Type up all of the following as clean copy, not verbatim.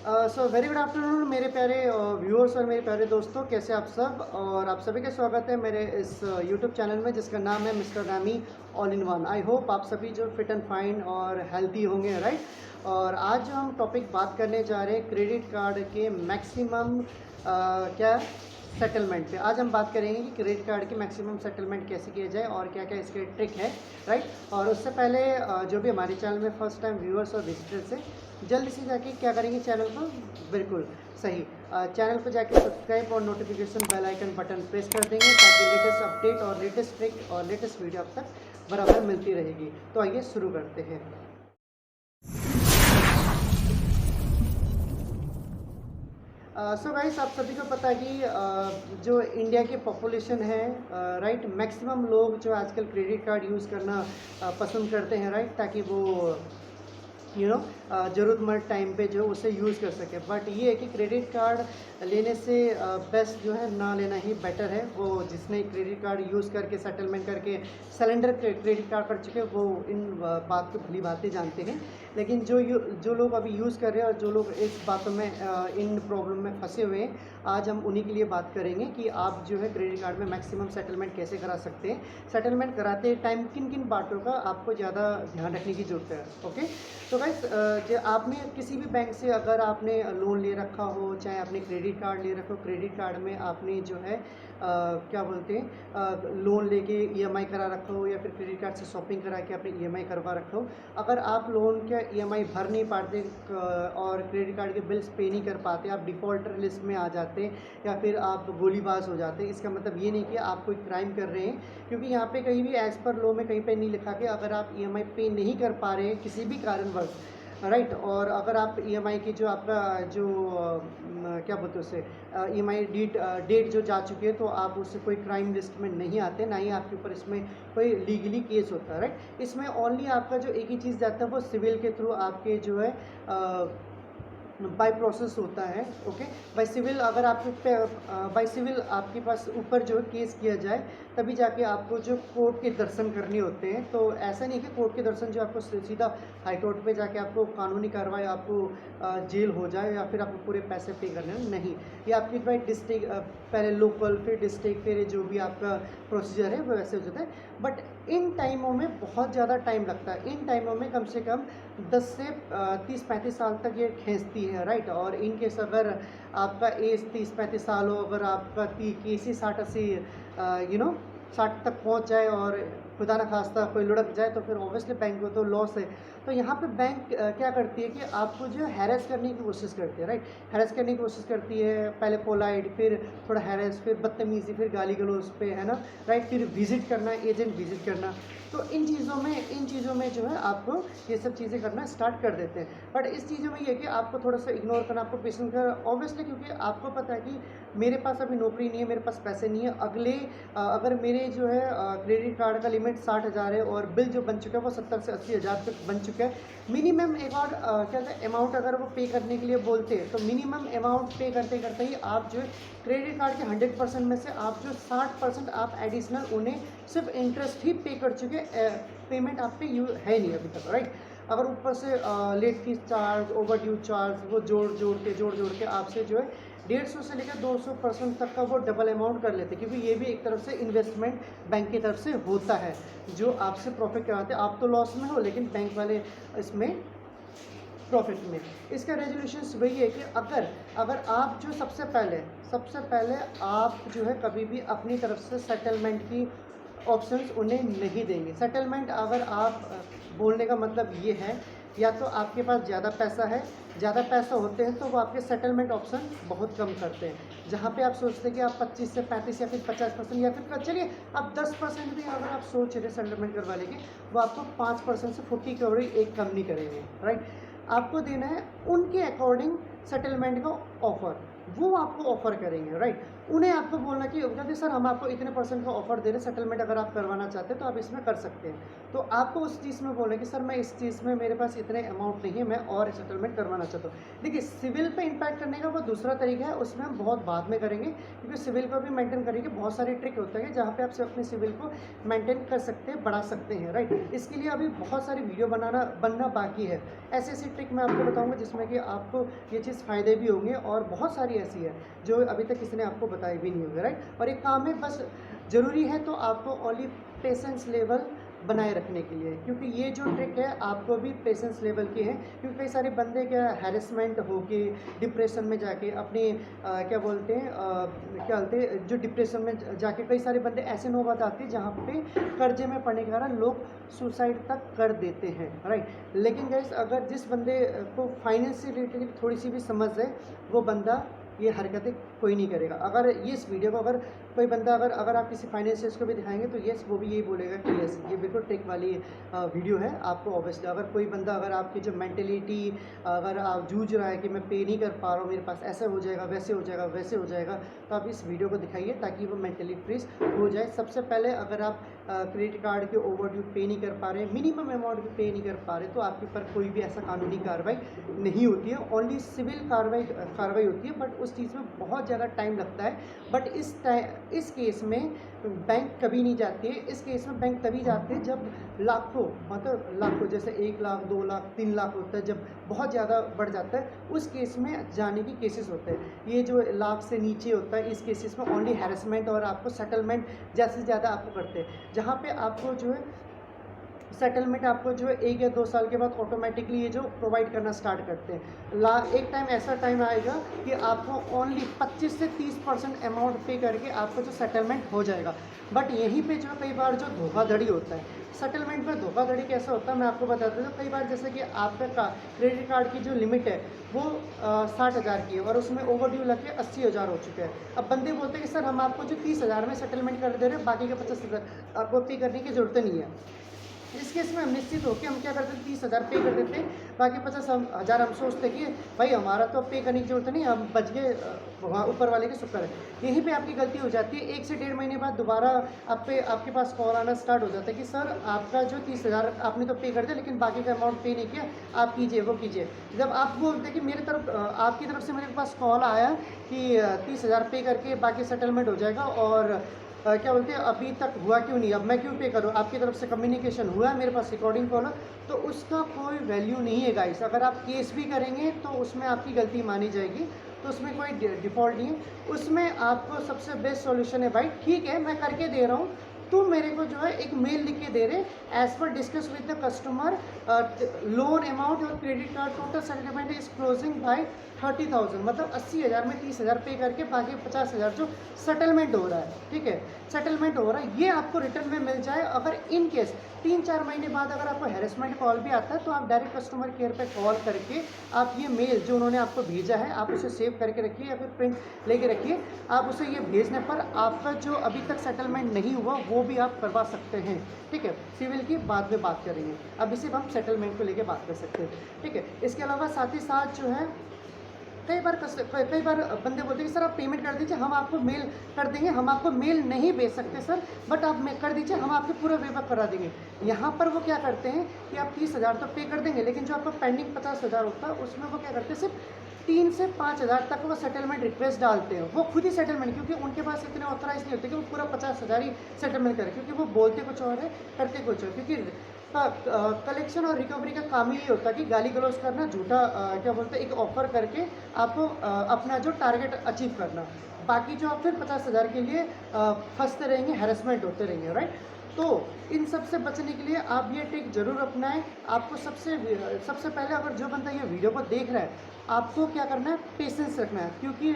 So very good afternoon मेरे प्यारे viewers और मेरे प्यारे दोस्तों, कैसे आप सब। और आप सभी का स्वागत है मेरे इस यूट्यूब चैनल में जिसका नाम है mister Rami all in one. I hope आप सभी जो फिट एंड फाइन और हेल्थी होंगे, राइट। और आज जो हम टॉपिक बात करने जा रहे हैं क्रेडिट कार्ड के मैक्सिमम क्या सेटलमेंट पे। आज हम बात करेंगे कि क्रेडिट कार्ड की मैक्सिमम सेटलमेंट कैसे किया जाए और क्या क्या इसके ट्रिक है, राइट। और उससे पहले जो भी हमारे चैनल में फर्स्ट टाइम व्यूअर्स और विजिटर्स हैं, जल्दी से जाके क्या करेंगे, चैनल को बिल्कुल सही चैनल पर जाके सब्सक्राइब और notification bell icon button press कर देंगे ताकि लेटेस्ट अपडेट और लेटेस्ट ट्रिक और लेटेस्ट वीडियो आप तक बराबर मिलती रहेगी। तो आइए शुरू करते हैं। सो गाइस, आप सभी को पता है कि जो इंडिया की पॉपुलेशन है, राइट, मैक्सिमम लोग जो आजकल क्रेडिट कार्ड यूज़ करना पसंद करते हैं, राइट, ताकि वो ज़रूरतमंद टाइम पे जो उसे यूज़ कर सके। बट ये है कि क्रेडिट कार्ड लेने से बेस्ट जो है ना लेना ही बेटर है। वो जिसने क्रेडिट कार्ड यूज़ करके सेटलमेंट करके सिलेंडर क्रेडिट कार्ड कर चुके वो इन बात को भली बातें जानते हैं। लेकिन जो लोग अभी यूज़ कर रहे हैं और जो लोग इस बातों में इन प्रॉब्लम में फंसे हुए हैं, आज हम उन्हीं के लिए बात करेंगे कि आप जो है क्रेडिट कार्ड में मैक्सिमम सेटलमेंट कैसे करा सकते हैं। सेटलमेंट कराते टाइम किन किन बातों का आपको ज़्यादा ध्यान रखने की ज़रूरत है। ओके, तो गाइस, जो आपने किसी भी बैंक से अगर आपने लोन ले रखा हो, चाहे आपने क्रेडिट कार्ड ले रखा हो, क्रेडिट कार्ड में आपने जो है क्या बोलते हैं लोन लेके ईएमआई करा रखा हो या फिर क्रेडिट कार्ड से शॉपिंग करा के आपने ईएमआई करवा रखा हो, अगर आप लोन का ईएमआई भर नहीं पाते और क्रेडिट कार्ड के बिल्स पे नहीं कर पाते, आप डिफ़ॉल्टर लिस्ट में आ जाते हैं या फिर आप गोलीबाज हो जाते हैं। इसका मतलब ये नहीं कि आप कोई क्राइम कर रहे हैं, क्योंकि यहाँ पे कहीं भी एज़ पर लॉ में कहीं पे नहीं लिखा कि अगर आप ईएमआई पे नहीं कर पा रहे हैं किसी भी कारणवश, राइट, और अगर आप ईएमआई की जो आपका जो क्या बोलते हैं उससे ईएमआई डेट जो जा चुकी है, तो आप उससे कोई क्राइम लिस्ट में नहीं आते, ना ही आपके ऊपर इसमें कोई लीगली केस होता है, राइट। इसमें ओनली आपका जो एक ही चीज़ जाता है वो सिविल के थ्रू आपके जो है बाय प्रोसेस होता है। ओके, बाय सिविल अगर आपके बाय सिविल आपके पास ऊपर जो केस किया जाए तभी जाके आपको जो कोर्ट के दर्शन करने होते हैं। तो ऐसा नहीं कि कोर्ट के दर्शन जो आपको सीधा हाई कोर्ट पे जाके आपको कानूनी कार्रवाई, आपको जेल हो जाए या फिर आपको पूरे पैसे पे करने हैं, नहीं। ये आपकी बाई डिस्ट्रिक्ट, पहले लोकल फिर डिस्ट्रिक्ट फिर जो भी आपका प्रोसीजर है वो वैसे हो जाता है। बट इन टाइमों में बहुत ज़्यादा टाइम लगता है। इन टाइमों में कम से कम 10 से 30-35 साल तक ये खींचती है, राइट। और इन केस अगर आपका एज 30-35 साल हो, अगर आपका केस ही 60-80 60 तक पहुंच जाए और खुदा न खास्ता कोई लुढ़क जाए, तो फिर ऑब्वियसली बैंक को तो लॉस है। तो यहाँ पे बैंक क्या करती है कि आपको जो हैरेस करने की कोशिश करती है, राइट। हैरेस करने की कोशिश करती है, पहले पोलाइट, फिर थोड़ा हैरेस, फिर बदतमीज़ी, फिर गाली गलौज पे, है ना, राइट, फिर विजिट करना, एजेंट विजिट करना। तो इन चीज़ों में जो है आपको ये सब चीज़ें करना स्टार्ट कर देते हैं। बट इस चीज़ों में ये है कि आपको थोड़ा सा इग्नोर करना, आपको पेशेंस करना, ऑब्वियसली, क्योंकि आपको पता है कि मेरे पास अभी नौकरी नहीं है, मेरे पास पैसे नहीं है। अगर मेरे जो है क्रेडिट कार्ड का लिमिट 60,000 है और बिल जो बन चुका है वो 70 से 80,000 तक बन चुका है। मिनिमम एक और क्या कहते हैं अमाउंट अगर वो पे करने के लिए बोलते हैं, तो मिनिमम अमाउंट पे करते करते ही आप जो है क्रेडिट कार्ड के 100% में से आप जो 60% आप एडिशनल उन्हें सिर्फ इंटरेस्ट ही पे कर चुके, पेमेंट आप पे है नहीं अभी तक, राइट। अगर ऊपर से late fees charge, overdue charge, वो जोड़ के आपसे जो है 150 से लेकर 200% तक का वो डबल अमाउंट कर लेते हैं, क्योंकि ये भी एक तरफ से इन्वेस्टमेंट बैंक की तरफ से होता है जो आपसे प्रॉफिट कराते हैं। आप तो लॉस में हो लेकिन बैंक वाले इसमें प्रॉफिट में। इसका रेजोल्यूशन वही है कि अगर आप जो सबसे पहले आप जो है कभी भी अपनी तरफ से सेटलमेंट की ऑप्शंस उन्हें नहीं देंगे। सेटलमेंट अगर आप बोलने का मतलब ये है, या तो आपके पास ज़्यादा पैसा होते हैं तो वो आपके सेटलमेंट ऑप्शन बहुत कम करते हैं। जहाँ पे आप सोचते हैं कि आप 25 से 35 या फिर 50% या फिर चलिए आप 10% भी अगर आप सोच रहे सेटलमेंट करवा लेंगे, वो आपको 5% से 40 करोड़ एक कम नहीं करेंगे, राइट। आपको देना है उनके अकॉर्डिंग सेटलमेंट का ऑफर। वो आपको ऑफ़र करेंगे, राइट। उन्हें आपको बोलना कि कहते सर हम आपको इतने परसेंट का ऑफ़र दे रहे हैं, सेटलमेंट अगर आप करवाना चाहते हैं तो आप इसमें कर सकते हैं। तो आपको उस चीज़ में बोलना है कि सर मैं इस चीज़ में मेरे पास इतने अमाउंट नहीं है, मैं और सेटलमेंट करवाना चाहता हूँ। देखिए सिविल पे इम्पैक्ट करने का वो दूसरा तरीका है, उसमें हम बहुत बाद में करेंगे, क्योंकि सिविल को भी मेंटेन करेंगे। बहुत सारे ट्रिक होते हैं जहाँ पे आप अपने सिविल को मेंटेन कर सकते हैं, बढ़ा सकते हैं, राइट। इसके लिए अभी बहुत सारी वीडियो बनना बाकी है। ऐसी ऐसी ट्रिक मैं आपको बताऊँगा जिसमें कि आपको ये चीज़ फ़ायदे भी होंगे, और बहुत सारी ऐसी है जो अभी तक किसी ने आपको बताई भी नहीं होगी, राइट। और एक काम है, बस ज़रूरी है तो आपको ओनली पेशेंस लेवल बनाए रखने के लिए, क्योंकि ये जो ट्रिक है आपको भी पेशेंस लेवल की है। क्योंकि कई सारे बंदे क्या हैरेसमेंट होके डिप्रेशन में जाके अपने क्या बोलते हैं जो डिप्रेशन में जाके कई सारे बंदे ऐसे नौबत आती है जहाँ पे कर्जे में पड़ने के कारण लोग सुसाइड तक कर देते हैं, राइट। लेकिन गाइस अगर जिस बंदे को फाइनेंस से रिलेटेड थोड़ी सी भी समझ है, वो बंदा ये हरकतें कोई नहीं करेगा। अगर ये इस वीडियो को अगर कोई बंदा अगर आप किसी फाइनेंशियर्स को भी दिखाएंगे तो येस वो भी यही बोलेगा कि येस ये बिल्कुल ट्रिक वाली वीडियो है। आपको ऑब्वियसली अगर कोई बंदा अगर आपकी जो मेंटेलिटी अगर आप जूझ रहा है कि मैं पे नहीं कर पा रहा हूँ, मेरे पास ऐसे हो जाएगा, वैसे हो जाएगा, वैसे हो जाएगा, तो आप इस वीडियो को दिखाइए ताकि वो मेंटली फ्रीज हो जाए। सबसे पहले अगर आप क्रेडिट कार्ड के ओवरड्यू पे नहीं कर पा रहे, मिनिमम अमाउंट भी पे नहीं कर पा रहे, तो आपके ऊपर कोई भी ऐसा कानूनी कार्रवाई नहीं होती है, ओनली सिविल कार्रवाई होती है। बट उस चीज़ में बहुत ज़्यादा टाइम लगता है। बट इस केस में बैंक कभी नहीं जाती है। इस केस में बैंक तभी जाते हैं जब लाखों जैसे 1 लाख, 2 लाख, 3 लाख होता है, जब बहुत ज़्यादा बढ़ जाता है उस केस में जाने की केसेस होते हैं। ये जो लाख से नीचे होता है इस केसेस में ओनली हैरेसमेंट और आपको सेटलमेंट ज़्यादा से ज़्यादा आपको करते हैं, जहाँ पे आपको जो है सेटलमेंट आपको जो है 1 या 2 साल के बाद ऑटोमेटिकली ये जो प्रोवाइड करना स्टार्ट करते हैं। एक टाइम ऐसा टाइम आएगा कि आपको ओनली 25 से 30% अमाउंट पे करके आपको जो सेटलमेंट हो जाएगा। बट यहीं पे जो कई बार जो धोखाधड़ी होता है, सेटलमेंट में धोखाधड़ी कैसा होता है मैं आपको बताता हूँ। कई बार जैसे कि आपका क्रेडिट कार्ड की जो लिमिट है वो 60,000 की है और उसमें ओवरड्यू लग के 80,000 हो चुके हैं। अब बंदे बोलते हैं कि सर हम आपको जो 30,000 में सेटलमेंट कर दे रहे हैं, बाकी का 50,000 आपको पे करने की ज़रूरत नहीं है। इस केस में हम निश्चित होकर हम क्या करते हैं 30,000 पे कर देते हैं, बाकी 50,000 हम सोचते कि भाई हमारा तो पे करने की जरूरत नहीं, हम बच गए, वहाँ ऊपर वाले के शुक्र है। यहीं पे आपकी गलती हो जाती है। 1 से 1.5 महीने बाद दोबारा आपके पास कॉल आना स्टार्ट हो जाता है कि सर आपका जो 30,000 आपने तो पे कर दिया लेकिन बाकी का अमाउंट पे नहीं किया, आप कीजिए वो कीजिए। जब आप बोलते कि मेरी तरफ आपकी तरफ से मेरे पास कॉल आया कि 30,000 पे करके बाकी सेटलमेंट हो जाएगा और क्या बोलते हैं अभी तक हुआ क्यों नहीं, अब मैं क्यों पे करूँ, आपकी तरफ से कम्युनिकेशन हुआ है, मेरे पास रिकॉर्डिंग कॉल है, तो उसका कोई वैल्यू नहीं है गाइस। अगर आप केस भी करेंगे तो उसमें आपकी गलती मानी जाएगी, तो उसमें कोई डिफ़ॉल्ट नहीं है। उसमें आपको सबसे बेस्ट सॉल्यूशन है भाई ठीक है मैं करके दे रहा हूँ, तुम मेरे को जो है एक मेल लिख के दे रहे as per discuss with the customer loan amount और credit card total settlement is closing by 30,000, मतलब 80,000 में 30,000 पे करके बाकी 50,000 जो सेटलमेंट हो रहा है, ठीक है सेटलमेंट हो रहा है, ये आपको रिटर्न में मिल जाए। अगर इन केस 3-4 महीने बाद अगर आपको हैरेसमेंट कॉल भी आता है तो आप डायरेक्ट कस्टमर केयर पे कॉल करके आप ये मेल जो उन्होंने आपको भेजा है आप उसे सेव करके रखिए या फिर प्रिंट लेके रखिए। आप उसे ये भेजने पर आपका जो अभी तक सेटलमेंट नहीं हुआ वो भी आप करवा सकते हैं, ठीक है। सिविल की बाद में बात करेंगे, अभी सिर्फ हम सेटलमेंट को लेके बात कर सकते हैं, ठीक है। इसके अलावा साथ ही साथ जो है कई बार बंदे बोलते हैं कि सर आप पेमेंट कर दीजिए हम आपको मेल कर देंगे, हम आपको मेल नहीं भेज सकते सर, बट आप कर दीजिए हम आपके पूरा वेवर करा देंगे। यहाँ पर वो क्या करते हैं कि आप 30,000 तो पे कर देंगे, लेकिन जो आपका पेंडिंग 50,000 होता है उसमें वो क्या करते हैं सिर्फ 3 से 5,000 तक वो सेटलमेंट रिक्वेस्ट डालते हैं। वो खुद ही सेटलमेंट, क्योंकि उनके पास इतने ऑथराइज नहीं होते कि वो पूरा 50,000 ही सेटलमेंट करें, क्योंकि वो बोलते कुछ और है करते कुछ और। क्योंकि कलेक्शन और रिकवरी का काम ही होता है कि गाली गलौज करना, झूठा क्या बोलते हैं एक ऑफर करके आपको अपना जो टारगेट अचीव करना, बाकी जो आप फिर 50,000 के लिए फंसते रहेंगे, हैरेसमेंट होते रहेंगे, राइट। तो इन सब से बचने के लिए आप ये ट्रिक जरूर अपनाएं। आपको सबसे पहले अगर जो बंदा ये वीडियो को देख रहा है आपको क्या करना है पेशेंस रखना है, क्योंकि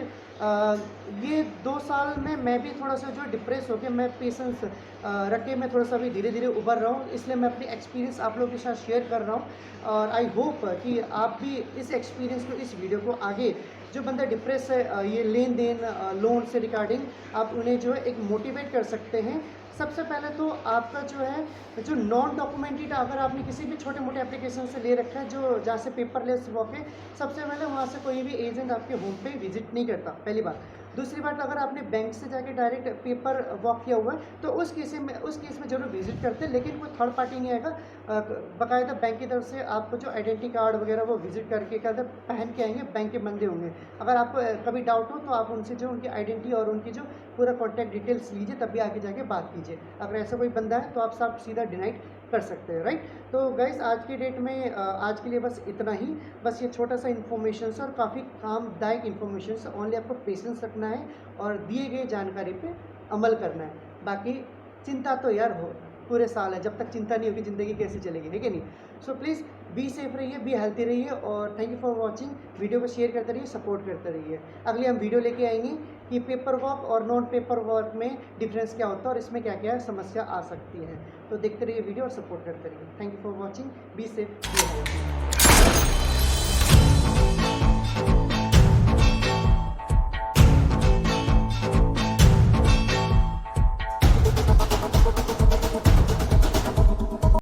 ये 2 साल में मैं भी थोड़ा सा जो डिप्रेस होकर मैं पेशेंस रख के मैं थोड़ा सा भी धीरे धीरे उभर रहा हूँ, इसलिए मैं अपनी एक्सपीरियंस आप लोगों के साथ शेयर कर रहा हूँ। और आई होप कि आप भी इस एक्सपीरियंस को इस वीडियो को आगे जो बंदा डिप्रेस है ये लेन देन लोन से रिगार्डिंग आप उन्हें जो है एक मोटिवेट कर सकते हैं। सबसे पहले तो आपका जो है, जो नॉन डॉक्यूमेंटेड अगर आपने किसी भी छोटे मोटे एप्लीकेशन से ले रखा है जो जहाँ से पेपरलेस वॉक है, सबसे पहले वहाँ से कोई भी एजेंट आपके होम पे विजिट नहीं करता, पहली बात। दूसरी बात, अगर आपने बैंक से जाके डायरेक्ट पेपर वॉक किया हुआ है तो उस केस में जरूर विजिट करते हैं, लेकिन कोई थर्ड पार्टी नहीं आएगा। बाकायदा बैंक की तरफ से आपको जो आइडेंटिटी कार्ड वगैरह वो विजिट करके कहते पहन के आएंगे, बैंक के बंदे होंगे। अगर आपको कभी डाउट हो तो आप उनसे जो उनकी आइडेंटिटी और उनकी जो पूरा कॉन्टैक्ट डिटेल्स लीजिए, तभी आगे जाके बात कीजिए। अगर ऐसा कोई बंदा है तो आप सीधा डिनाइट कर सकते हैं, राइट। तो गाइस आज की डेट में आज के लिए बस इतना ही, बस ये छोटा सा इन्फॉर्मेशन और काफ़ी कामदायक इन्फॉर्मेशन। ओनली आपको पेशेंस रखना है और दिए गए जानकारी पे अमल करना है। बाकी चिंता तो यार हो पूरे साल है, जब तक चिंता नहीं होगी ज़िंदगी कैसे चलेगी, है कि नहीं। सो प्लीज़ बी सेफ रहिए, बी हेल्थी रहिए, और thank you for watching. Video को शेयर करते रहिए, सपोर्ट करते रहिए। अगली हम वीडियो लेके आएंगे कि पेपर वर्क और नॉन पेपर वर्क में डिफरेंस क्या होता है और इसमें क्या क्या समस्या आ सकती है। तो देखते रहिए वीडियो और सपोर्ट करते रहिए। Thank you for watching, be safe, be healthy.